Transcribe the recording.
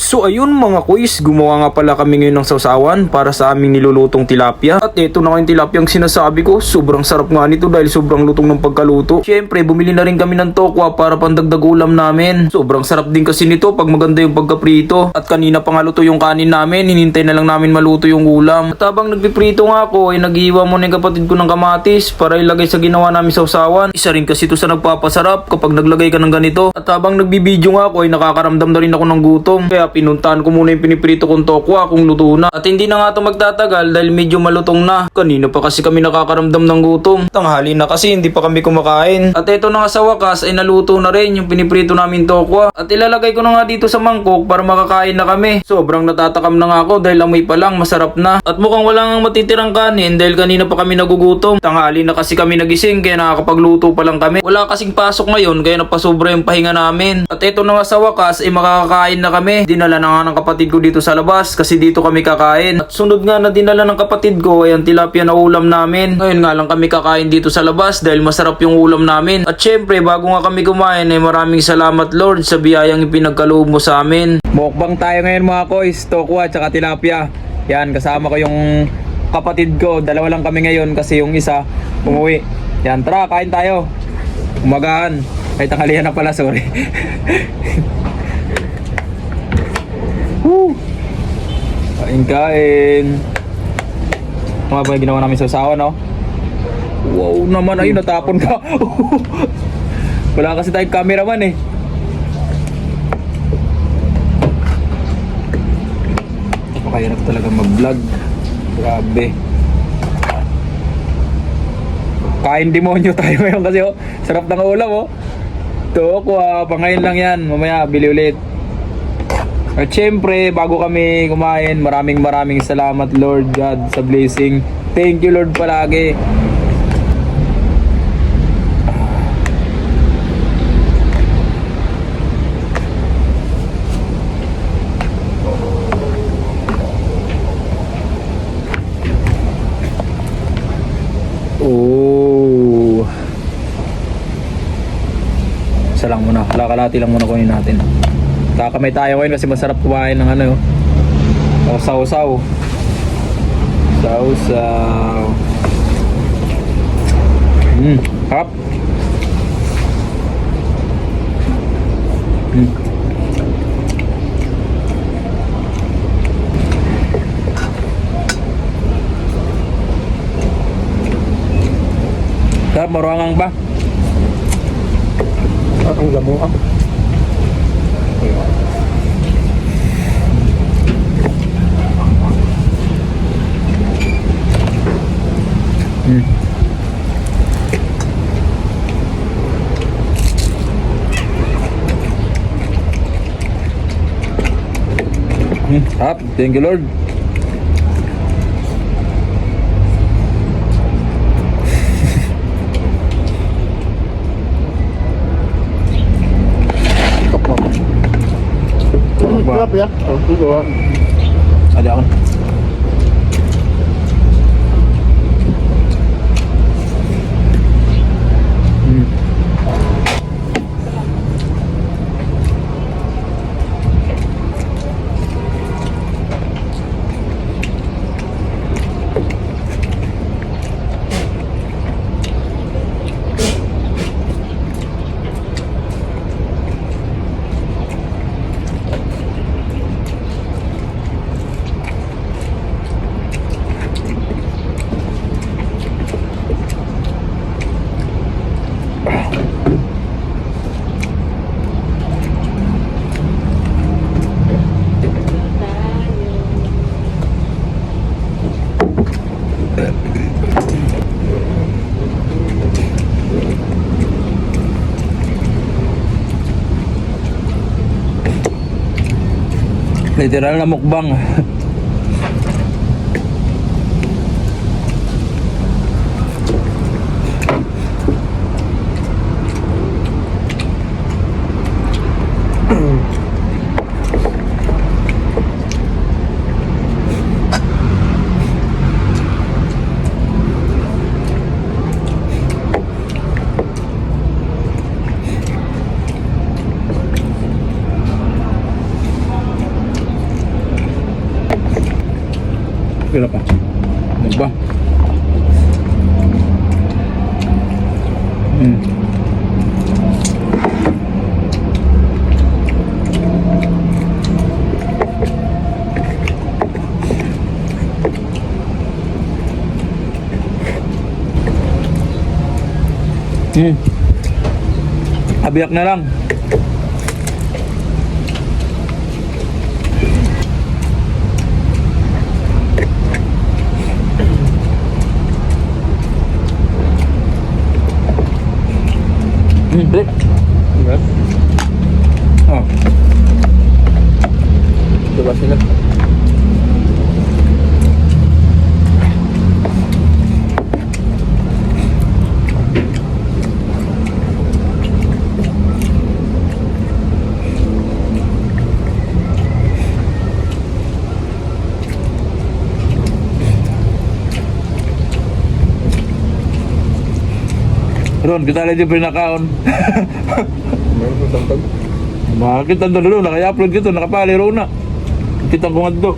So ayun mga kuys, gumawa nga pala kami ngayon ng sausawan para sa aming nilulutong tilapia. At eto na nga yung tilapia ang sinasabi ko, sobrang sarap nga nito dahil sobrang lutong ng pagkaluto. Syempre bumili na rin kami ng tokwa para pandagdag ulam namin. Sobrang sarap din kasi nito pag maganda yung pagkaprito. At kanina pa nga luto yung kanin namin, hinintay na lang namin maluto yung ulam. At habang nagpiprito nga ako ay nag-iiwa muna yung kapatid ko ng kamatis para ilagay sa ginawa namin sausawan. Isa rin kasi ito sa nagpapasarap kapag naglagay ka ng ganito. At habang nagbibideo nga ako ay nakakaramdam na rin ako ng gutom. Kaya pinuntahan ko muna yung piniprito kong tokwa kung luto na. At hindi na nga ito magtatagal dahil medyo malutong na. Kanina pa kasi kami nakakaramdam ng gutom. Tanghali na kasi hindi pa kami kumakain. At ito na nga sa wakas ay naluto na rin yung piniprito namin tokwa. At ilalagay ko na nga dito sa mangkok para makakain na kami. Sobrang natatakam na nga ako dahil amoy pa lang masarap na. At mukhang wala nang matitirang kanin dahil kanina pa kami nagugutom. Tanghali na kasi kami nagising kaya nakakapagluto pa lang kami. Wala kasing pasok ngayon kaya napasobra yung pahinga namin. At ito na nga sa wakas ay makakakain na kami. Dinala na nga ng kapatid ko dito sa labas kasi dito kami kakain. At sunod nga na dinala ng kapatid ko ay ang tilapia na ulam namin. Ngayon nga lang kami kakain dito sa labas dahil masarap yung ulam namin. At syempre bago nga kami kumain ay maraming salamat Lord sa biyayang ipinagkaloob mo sa amin. Mukbang tayo ngayon mga koys, tokwa at tilapia. Yan, kasama ko yung kapatid ko. Dalawa lang kami ngayon kasi yung isa umuwi. Yan, tara kain tayo. Umagahan. Ay tanghalian na pala, sorry. Woo! Kain. Mga ba yung ginawa namin sa usawa, no? Wow naman, ayun, natapon ka. Wala kasi tayong cameraman eh. Napakahirap talaga mag-vlog. Grabe. Kain demonyo tayo ngayon kasi oh, sarap ng ulam oh. Tokwa, pangain lang yan. Mamaya, bili ulit. At syempre, bago kami kumain, maraming salamat Lord God sa blessing. Thank you Lord palagi. Oh. Isa lang muna, kalahati lang muna kunin natin. Kakamay tayo ngayon kasi masarap kumain ng ano o sausaw. Sausaw. Harap. Sarap, maruangang ba? Ang lamo ah. Up, thank you Lord. Sarap ya? Oh, ito ah. Ada ako. Literal na mukbang. Kira pa. Ano ba? Abiyak na lang. Balik. Oh. Diba sila? Ron, kita lang yung pinakaon. Meron ko tantag. Bakit ang dalo, naka-upload kita, nakapali ron na. Kita ko nga do.